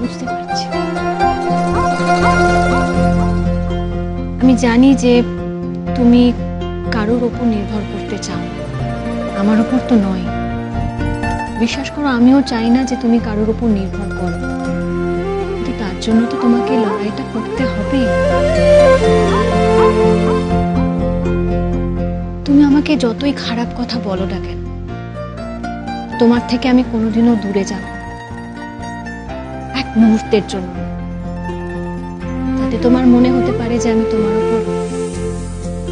বুঝতে পারছি। আমি জানি যে তুমি কারোর ওপর নির্ভর করতে চাও, আমার ওপর তো নয়। বিশ্বাস করো, আমিও চাই না যে তুমি কারোর ওপর নির্ভর করো, কিন্তু তার জন্য তো তোমাকে লড়াইটা করতে হবে। তুমি আমাকে যতই খারাপ কথা বলো না কেন, তোমার থেকে আমি কোনোদিনও দূরে যাব না, এক মুহূর্তের জন্য। তাতে তোমার মনে হতে পারে যে আমি তোমার উপর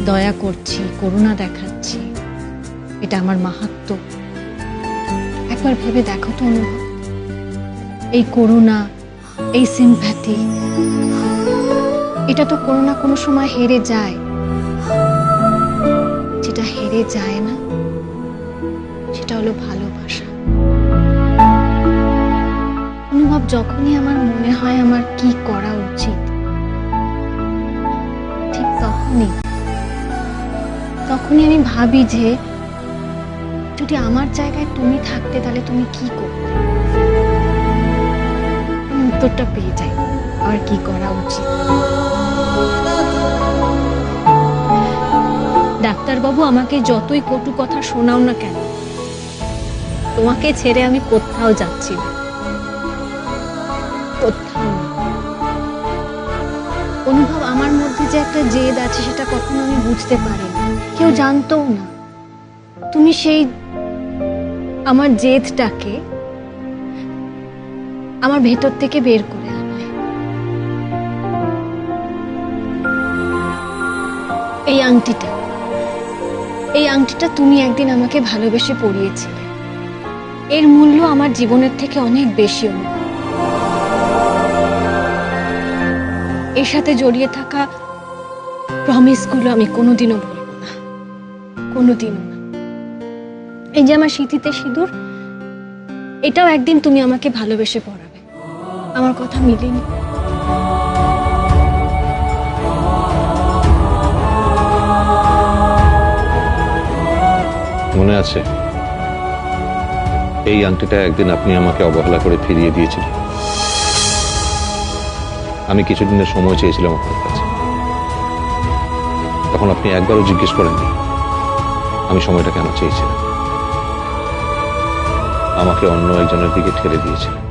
দয়া করছি, করুণা দেখাচ্ছি, এটা আমার মাহাত্ম্য। একবার ভেবে দেখো তো অনুভব, এই করুণা, এই সিম্প্যাথি, এটা তো কোনো না কোনো সময় হেরে যায়। যেটা হেরে যায় না সেটা হলো ভালোবাসা। অনুভব, যখনই আমার মনে হয় আমার কি করা উচিত, ঠিক তখনই আমি ভাবি যে যদি আমার জায়গায় তুমি থাকতে তাহলে তুমি কি করতে। উত্তরটা পেয়ে যাই আর কি করা উচিত। ডাক্তারবাবু, আমাকে যতই কটু কথা শোনাও না কেন, তোমাকে ছেড়ে আমি কোথাও যাচ্ছি না, কোথাও না। অনুভব, আমার মধ্যে যে একটা জেদ আছে সেটা কখনো আমি বুঝতে পারি না, কেউ জানতও না। তুমি সেই আমার জেদটাকে আমার ভেতর থেকে বের করে আনলে। এই আংটিটা তুমি একদিন আমাকে ভালোবেসে পরিয়েছিলে। এর মূল্য আমার জীবনের থেকে অনেক বেশি। অনুভব, এর সাথে জড়িয়ে থাকা প্রমিসগুলো আমি কোনোদিনও ভুলবো না, কোনোদিনও না। এই যে আমার স্মৃতিতে সিঁদুর, এটাও একদিন তুমি আমাকে ভালোবেসে পড়াবে। আমার কথা মিলেনি? মনে আছে এই আংটিটা একদিন আপনি আমাকে অবহেলা করে ফিরিয়ে দিয়েছিলেন? আমি কিছুদিনের সময় চেয়েছিলাম আপনার কাছে, তখন আপনি একবারও জিজ্ঞেস করেননি আমি সময়টা কেন চেয়েছিলাম। আমাকে অন্য একজনের দিকে ঠেলে দিয়েছিলেন।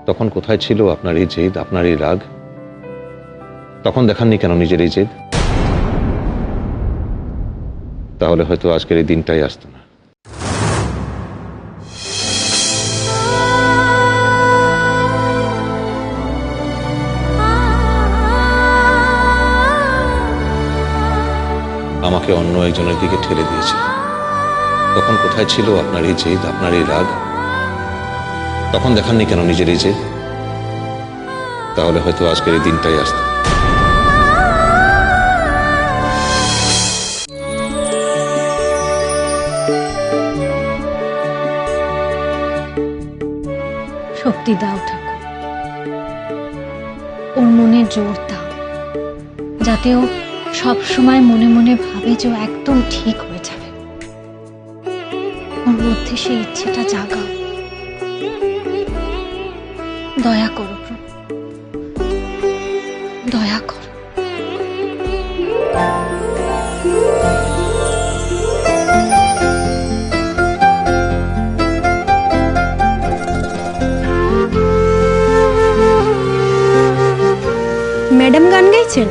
তখন কোথায় ছিল আপনার এই জেদ, আপনার এই রাগ? তখন দেখাননি কেন নিজের এই জেদ? তাহলে হয়তো আজকের এই দিনটাই আসতো না। আমাকে অন্য একজনের দিকে ঠেলে দিয়েছিল। তখন কোথায় ছিল আপনার এই জেদ, আপনার এই রাগ? তখন দেখাননি কেন নিজের এই জেদ? তাহলে হয়তো আজকের এই দিনটাই আসতো। শক্তি দাও ঠাকুর, ওর মনে জোর দাও, যাতে ও সব সময় মনে মনে ভাবে যে ও একদম ঠিক হয়ে যাবে। ওর মধ্যে সেই ইচ্ছেটা জাগাও। দয়া করো প্রভু, দয়া করো। ম্যাডাম গান গাইছেন?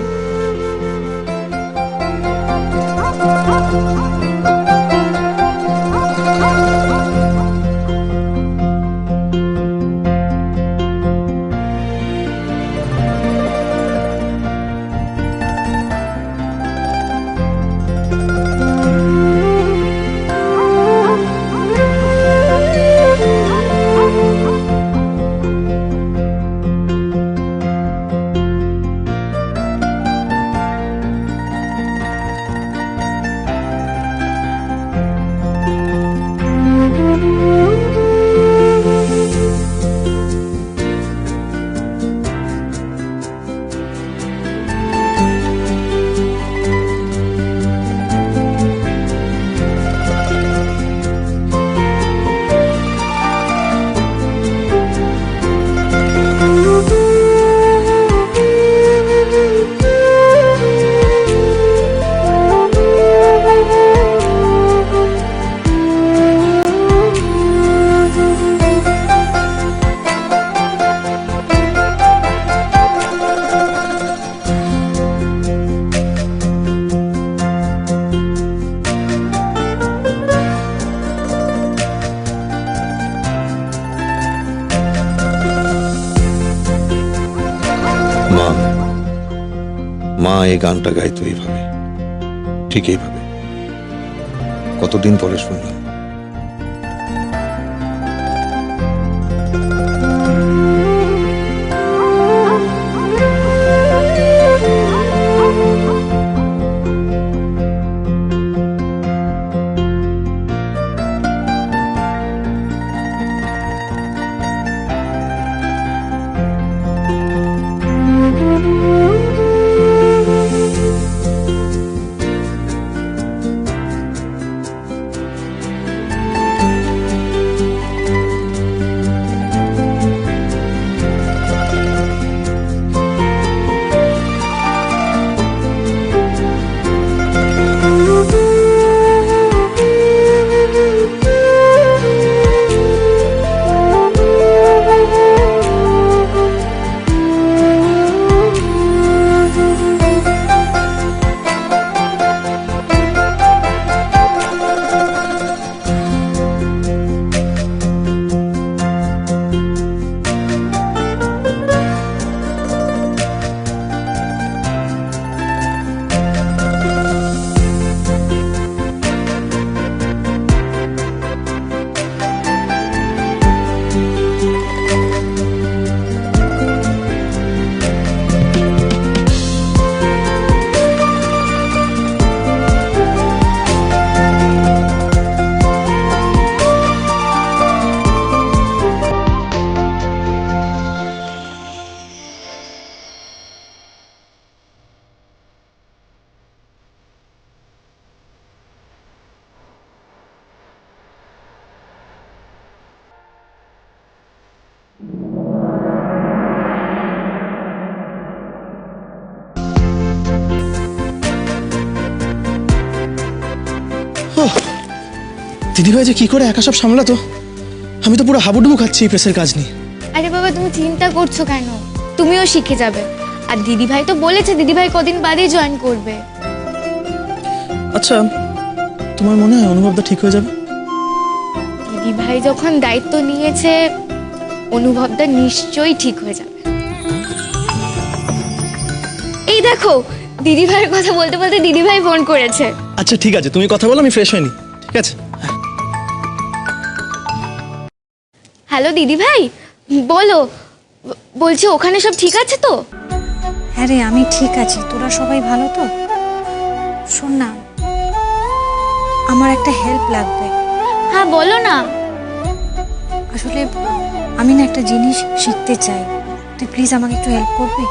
মা এই গানটা গাইতো এইভাবে, ঠিক এইভাবে। কতদিন পরে শুনলাম। দিদিভাই যে কি করে একা সব সামলাতো, আমি তো পুরো হাবুডুবু খাচ্ছি এই প্রেসের কাজ নিয়ে। আরে বাবা, তুমি চিন্তা করছো কেন? তুমিও শিখে যাবে। আর দিদিভাই তো বলেছে দিদিভাই কদিন বাদেই জয়েন করবে। আচ্ছা, তোমার মনে হয় অনুভবটা ঠিক হয়ে যাবে? দিদিভাই যখন দায়িত্ব নিয়েছে, অনুভবটা নিশ্চয়ই ঠিক হয়ে যাবে। এই দেখো, দিদিভাইয়ের কথা বলতে বলতে দিদিভাই ফোন করেছে। আচ্ছা ঠিক আছে, তুমি কথা বলো, আমি ফ্রেশ হয়নি। ঠিক আছে। হ্যালো দিদিভাই, বলো। বলছি ওখানে সব ঠিক আছে তো? হ্যাঁ রে, আমি ঠিক আছি। তোরা সবাই ভালো তো? শোন না, আমার একটা হেল্প লাগবে। হ্যাঁ বলো না। আসলে আমি না একটা জিনিস শিখতে চাই, তুই প্লিজ আমাকে একটু হেল্প করবি?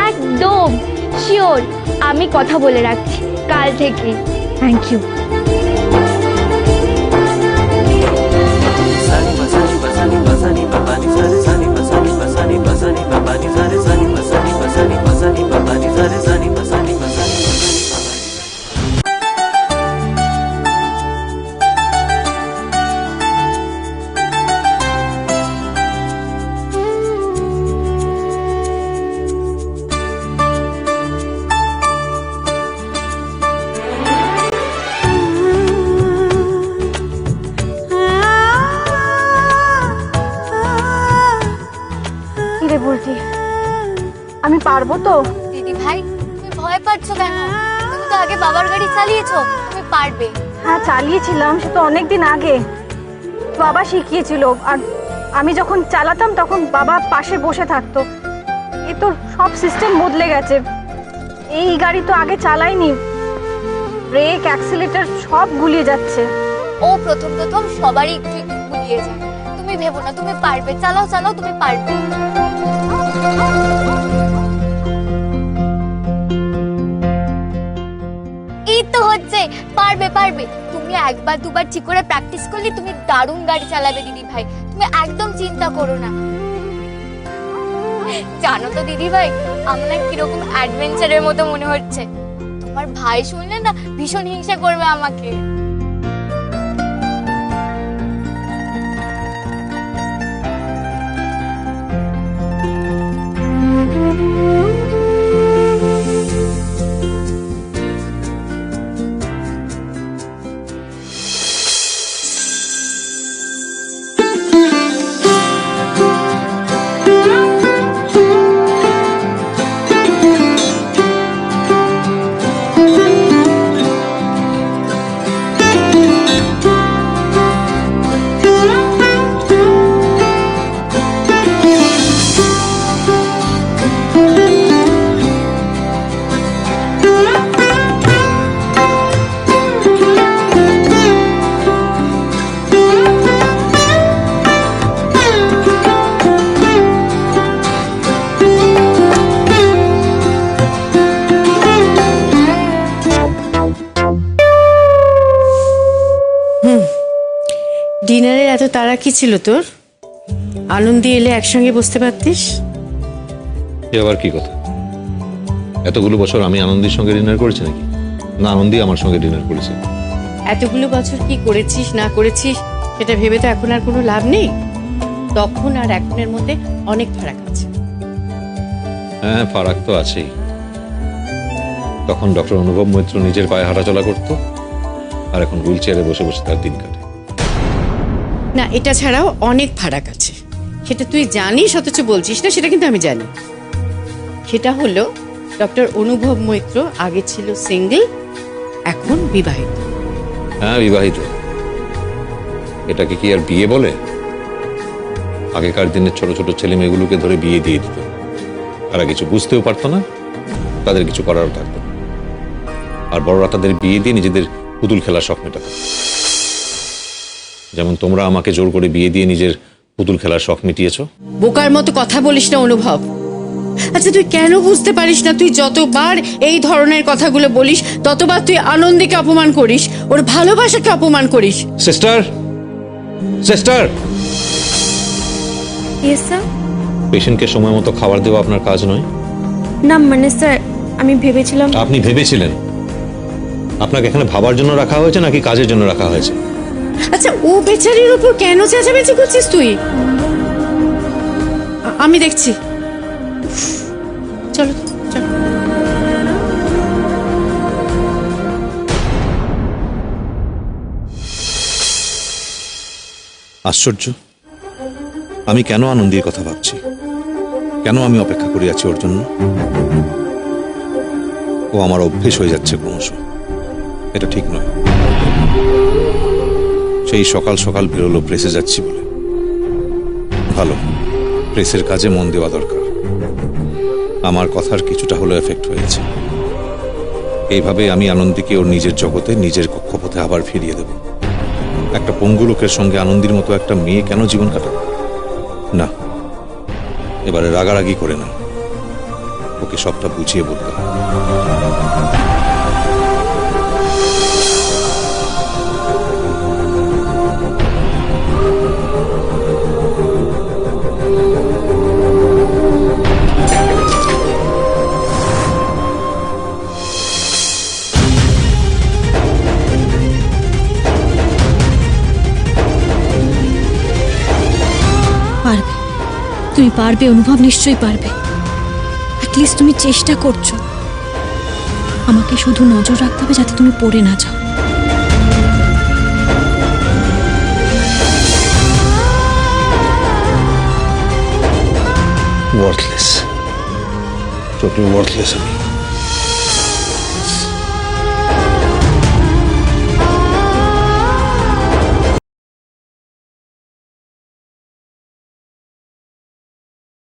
একদম শিওর, আমি কথা বলে রাখছি কাল থেকে। Thank you. বলছি আমি পারবো তো? দিদিভাই, তুমি ভয় পাচ্ছ কেন? তুমি তো আগে বাবার গাড়ি চালিয়েছো, তুমি পারবে। হ্যাঁ চালিয়েছিলাম, সে তো অনেকদিন আগে বাবা শিখিয়েছিল। আর আমি যখন চালাতাম তখন বাবা পাশে বসে থাকতো। এ তো সব সিস্টেম বদলে গেছে। এই গাড়ি তো আগে চালাইনি, ব্রেক অ্যাক্সিলারেটর সব গুলিয়ে যাচ্ছে। ও প্রথম প্রথম সবারই একটু একটু গুলিয়ে যায়। তুমি ভেবো না, তুমি পারবে। চালাও চালাও, তুমি পারবে। এই তো হচ্ছে, পারবে পারবে। তুমি একবার দুবার ঠিক করে প্র্যাকটিস করলে তুমি দারুণ গাড়ি চালাবে দিদি ভাই। তুমি একদম চিন্তা করো না। জানো তো দিদি ভাই, আমার না কিরকম অ্যাডভেঞ্চারের মতো মনে হচ্ছে। তোমার ভাই শুনলে না ভীষণ হিংসা করবে আমাকে। এত তাড়া কি ছিল তোর? আনন্দী এলে একসঙ্গে বসতে পারতিস। এ আবার কি কথা? এতগুলো বছর আমি আনন্দীর সঙ্গে ডিনার করেছি নাকি? না, আনন্দী আমার সঙ্গে ডিনার করেছে। এতগুলো বছর কি করেছিস না করেছিস সেটা ভেবে তো এখন আর কোনো লাভ নেই। তখন আর এখনের মধ্যে অনেক ফারাক আছে। হ্যাঁ, ফারাক তো আছেই। তখন ডক্টর অনুভব মৈত্র নিজের পায়ে হাঁটাচলা করতো, আর এখন হুইল চেয়ারে বসে বসে তার দিন কাটে। না, এটা ছাড়াও অনেক ফারাক আছে, সেটা তুই জানিস অথচ বলছিস না, সেটা কিন্তু আমি জানি। সেটা হলো ডক্টর অনুভব মৈত্র আগে ছিল সিঙ্গেল, এখন বিবাহিত। হ্যাঁ, বিবাহিত। এটাকে কি আর বিয়ে বলে? আগেকার দিনের ছোট ছোট ছেলে মেয়েগুলোকে ধরে বিয়ে দিয়ে দিত, তারা কিছু বুঝতেও পারতো না, তাদের কিছু করারও থাকতো না। আর বড়রা তাদের বিয়ে দিয়ে নিজেদের পুতুল খেলার শখ মেটাতো। যেমন তোমরা আমাকে জোর করে বিয়ে দিয়ে নিজের পুতুল খেলার শখ মিটিয়েছো। বোকার মতো কথা বলিস না অনুভব। আচ্ছা, তুই কেন বুঝতে পারিস না? তুই যতবার এই ধরনের কথাগুলো বলিস ততবার তুই আনন্দীকে অপমান করিস, ওর ভালোবাসাকে অপমান করিস। Sister, sister, yes sir. পেশেন্টকে সময় মতো খাবার দেওয়া আপনার কাজ নয়। না মানে স্যার, আমি ভেবেছিলাম। আপনি ভেবেছিলেন? আপনাকে এখানে ভাবার জন্য রাখা হয়েছে নাকি কাজের জন্য রাখা হয়েছে? আচ্ছা, ও বেচারির উপর কেন চেঁচামেচি করছিস তুই? আমি দেখছি। চলো চলো। আশ্চর্য, আমি কেন আনন্দীর কথা ভাবছি, কেন আমি অপেক্ষা করে আছি ওর জন্য? ও আমার অভ্যেস হয়ে যাচ্ছে ক্রমশ। এটা ঠিক নয়। সেই সকাল সকাল বেরোলো প্রেসে যাচ্ছি বলে। ভালো, প্রেসের কাজে মন দেওয়া দরকার। আমার কথার কিছুটা হলো এফেক্ট হয়েছে। এইভাবে আমি আনন্দীকে ওর নিজের জগতে, নিজের কক্ষপথে আবার ফিরিয়ে দেব। একটা পঙ্গু লোকের সঙ্গে আনন্দীর মতো একটা মেয়ে কেন জীবন কাটাবে? না, এবারে রাগারাগি করে না, ওকে সবটা বুঝিয়ে বলতে হবে। পারবে, তুমি পারবে অনুভব, নিশ্চয়ই পারবে। অ্যাটলিস্ট তুমি চেষ্টা করছো। আমাকে শুধু নজর রাখতে হবে যাতে তুমি পড়ে না যাও। ওয়ার্থলেস, টোটাল ওয়ার্থলেস আমি।